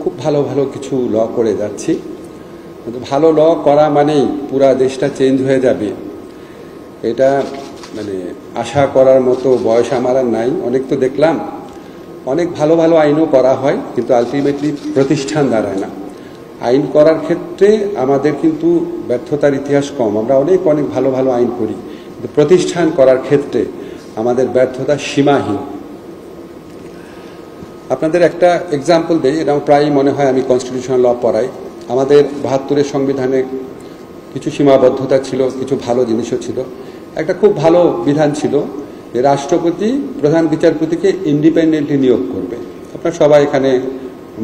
খুব ভালো ভালো কিছু ল করে যাচ্ছি, কিন্তু ভালো ল করা মানেই পুরা দেশটা চেঞ্জ হয়ে যাবে এটা মানে আশা করার মতো বয়স আমার আর নাই। অনেক তো দেখলাম, অনেক ভালো ভালো আইনও করা হয়, কিন্তু আলটিমেটলি প্রতিষ্ঠান দাঁড়ায় না। আইন করার ক্ষেত্রে আমাদের কিন্তু ব্যর্থতার ইতিহাস কম। আমরা অনেক অনেক ভালো ভালো আইন করি, কিন্তু প্রতিষ্ঠান করার ক্ষেত্রে আমাদের ব্যর্থতা সীমাহীন। আপনাদের একটা এক্সাম্পল দেই, এটা প্রায়ই মনে হয় আমি কনস্টিটিউশনাল ল পড়াই। আমাদের ৭২-এর সংবিধানে কিছু সীমাবদ্ধতা ছিল, কিছু ভালো জিনিসও ছিল। একটা খুব ভালো বিধান ছিল যে রাষ্ট্রপতি প্রধান বিচারপতিকে ইন্ডিপেন্ডেন্টলি নিয়োগ করবে। আপনারা সবাই এখানে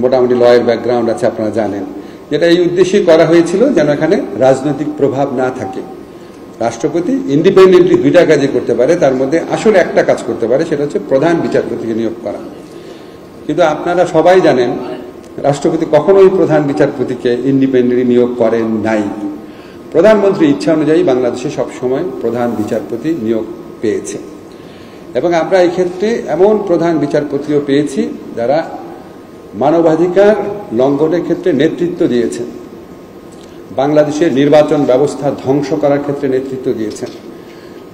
মোটামুটি লয়ের ব্যাকগ্রাউন্ড আছে, আপনারা জানেন। যেটা এই উদ্দেশ্যেই করা হয়েছিল যেন এখানে রাজনৈতিক প্রভাব না থাকে। রাষ্ট্রপতি ইন্ডিপেন্ডেন্টলি দুইটা কাজই করতে পারে, তার মধ্যে আসলে একটা কাজ করতে পারে, সেটা হচ্ছে প্রধান বিচারপতিকে নিয়োগ করা। কিন্তু আপনারা সবাই জানেন রাষ্ট্রপতি কখনোই প্রধান বিচারপতিকে ইন্ডিপেন্ডেন্টলি নিয়োগ করেন নাই। প্রধানমন্ত্রী ইচ্ছা অনুযায়ী বাংলাদেশে সবসময় প্রধান বিচারপতি নিয়োগ পেয়েছে, এবং আমরা এই ক্ষেত্রে এমন প্রধান বিচারপতিও পেয়েছি যারা মানবাধিকার লঙ্ঘনের ক্ষেত্রে নেতৃত্ব দিয়েছেন, বাংলাদেশের নির্বাচন ব্যবস্থা ধ্বংস করার ক্ষেত্রে নেতৃত্ব দিয়েছেন,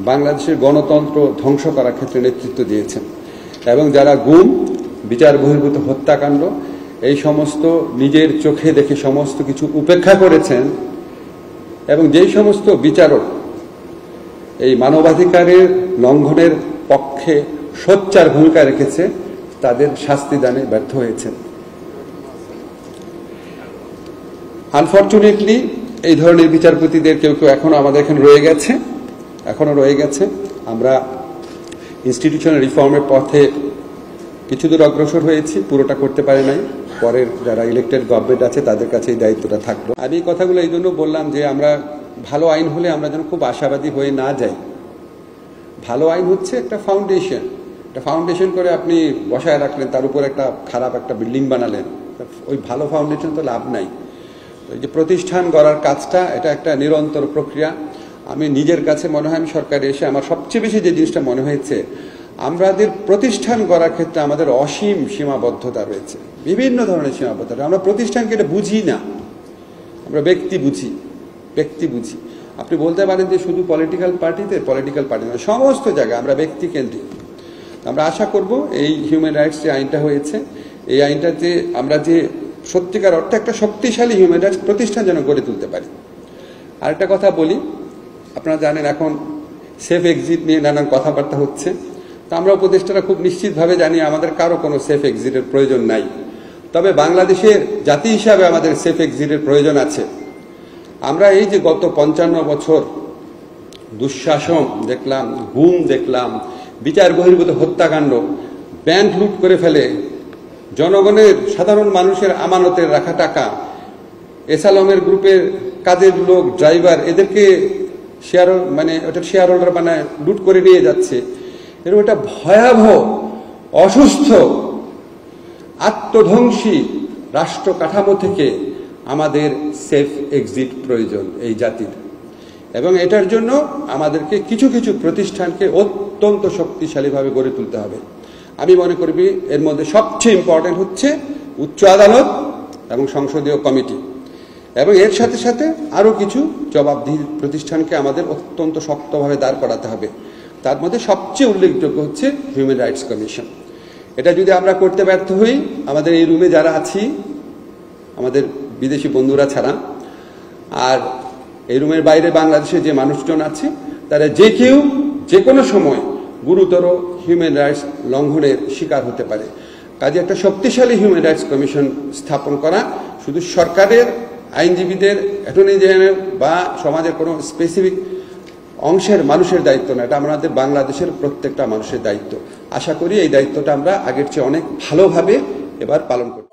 বাংলাদেশের গণতন্ত্র ধ্বংস করার ক্ষেত্রে নেতৃত্ব দিয়েছেন, এবং যারা গুম, বিচার বহির্ভূত হত্যাকাণ্ড, এই সমস্ত নিজের চোখে দেখে সমস্ত কিছু উপেক্ষা করেছেন, এবং যেই সমস্ত বিচারক এই মানবাধিকারের লঙ্ঘনের পক্ষে সোচ্চার ভূমিকা রেখেছে তাদের শাস্তি দানে ব্যর্থ হয়েছেন। আনফরচুনেটলি এই ধরনের বিচারপতিদের কেউ কেউ এখনো আমাদের এখানে রয়ে গেছে। আমরা ইনস্টিটিউশনাল রিফর্মের পথে কিছু দূর অগ্রসর হয়েছি, পুরোটা করতে পারে নাই। পরের যারা ইলেক্টেড গভর্নমেন্ট আছে তাদের কাছে এই দায়িত্বটা থাকলো। আমি এই কথাগুলো এই জন্য বললাম যে আমরা ভালো আইন হলে আমরা যেন খুব আশাবাদী হয়ে না যাই। ভালো আইন হচ্ছে একটা ফাউন্ডেশন করে আপনি বসায় রাখলেন, তার উপর একটা খারাপ একটা বিল্ডিং বানালেন, ওই ভালো ফাউন্ডেশন তো লাভ নাই। এই যে প্রতিষ্ঠান গড়ার কাজটা, এটা একটা নিরন্তর প্রক্রিয়া। আমি নিজের কাছে মনে হয়, আমি সরকারে এসে আমার সবচেয়ে বেশি যে জিনিসটা মনে হয়েছে, আমাদের প্রতিষ্ঠান গড়ার ক্ষেত্রে আমাদের অসীম সীমাবদ্ধতা রয়েছে, বিভিন্ন ধরনের সীমাবদ্ধতা। আমরা প্রতিষ্ঠানকে এটা বুঝি না, আমরা ব্যক্তি বুঝি। আপনি বলতে পারেন যে শুধু পলিটিক্যাল পার্টি নয়, সমস্ত জায়গায় আমরা ব্যক্তি কেন্দ্রিক। আমরা আশা করব এই হিউম্যান রাইটস যে আইনটা হয়েছে, এই আইনটাতে আমরা যে সত্যিকার অর্থে একটা শক্তিশালী হিউম্যান রাইটস প্রতিষ্ঠান যেন গড়ে তুলতে পারি। আরেকটা কথা বলি, আপনারা জানেন এখন সেফ এক্সিট নিয়ে নানান কথাবার্তা হচ্ছে। তো আমরা উপদেষ্টারা খুব নিশ্চিতভাবে জানি আমাদের কারো কোনো সেফ এক্সিটের প্রয়োজন নাই। তবে বাংলাদেশের জাতি হিসাবে আমাদের সেফ এক্সিটের প্রয়োজন আছে। আমরা এই যে গত 55 বছর দুঃশাসন দেখলাম, গুম দেখলাম, বিচার বহির্ভূত হত্যাকাণ্ড, ব্যাংক লুট করে ফেলে, জনগণের সাধারণ মানুষের আমানতের রাখা টাকা, এসালমের গ্রুপের কাজের লোক, ড্রাইভার, এদেরকে শেয়ার হোল্ডার বানায় লুট করে নিয়ে যাচ্ছে। এরকম একটা ভয়াবহ, অসুস্থ, আত্মধ্বংসী রাষ্ট্র কাঠামো থেকে আমাদের সেফ এক্সিট প্রয়োজন এই জাতির, এবং এটার জন্য আমাদেরকে কিছু কিছু প্রতিষ্ঠানকে অত্যন্ত শক্তিশালীভাবে গড়ে তুলতে হবে। আমি মনে করি এর মধ্যে সবচেয়ে ইম্পর্টেন্ট হচ্ছে উচ্চ আদালত এবং সংসদীয় কমিটি, এবং এর সাথে সাথে আরও কিছু জবাবদিহি প্রতিষ্ঠানকে আমাদের অত্যন্ত শক্তভাবে দাঁড় করাতে হবে। তার মধ্যে সবচেয়ে উল্লেখযোগ্য হচ্ছে হিউম্যান রাইটস কমিশন। এটা যদি আমরা করতে ব্যর্থ হই, আমাদের এই রুমে যারা আছি, আমাদের বিদেশি বন্ধুরা ছাড়া, আর এই রুমের বাইরে বাংলাদেশে যে মানুষজন আছে, তারা যে কেউ যে কোনো সময় গুরুতর হিউম্যান রাইটস লঙ্ঘনের শিকার হতে পারে। কাজে একটা শক্তিশালী হিউম্যান রাইটস কমিশন স্থাপন করা শুধু সরকারের, আইনজীবীদের, অ্যাটর্নি জেনারেল বা সমাজের কোনো স্পেসিফিক অংশের মানুষের দায়িত্ব না, এটা আমাদের বাংলাদেশের প্রত্যেকটা মানুষের দায়িত্ব। আশা করি এই দায়িত্বটা আমরা আগের চেয়ে অনেক ভালোভাবে এবার পালন করব।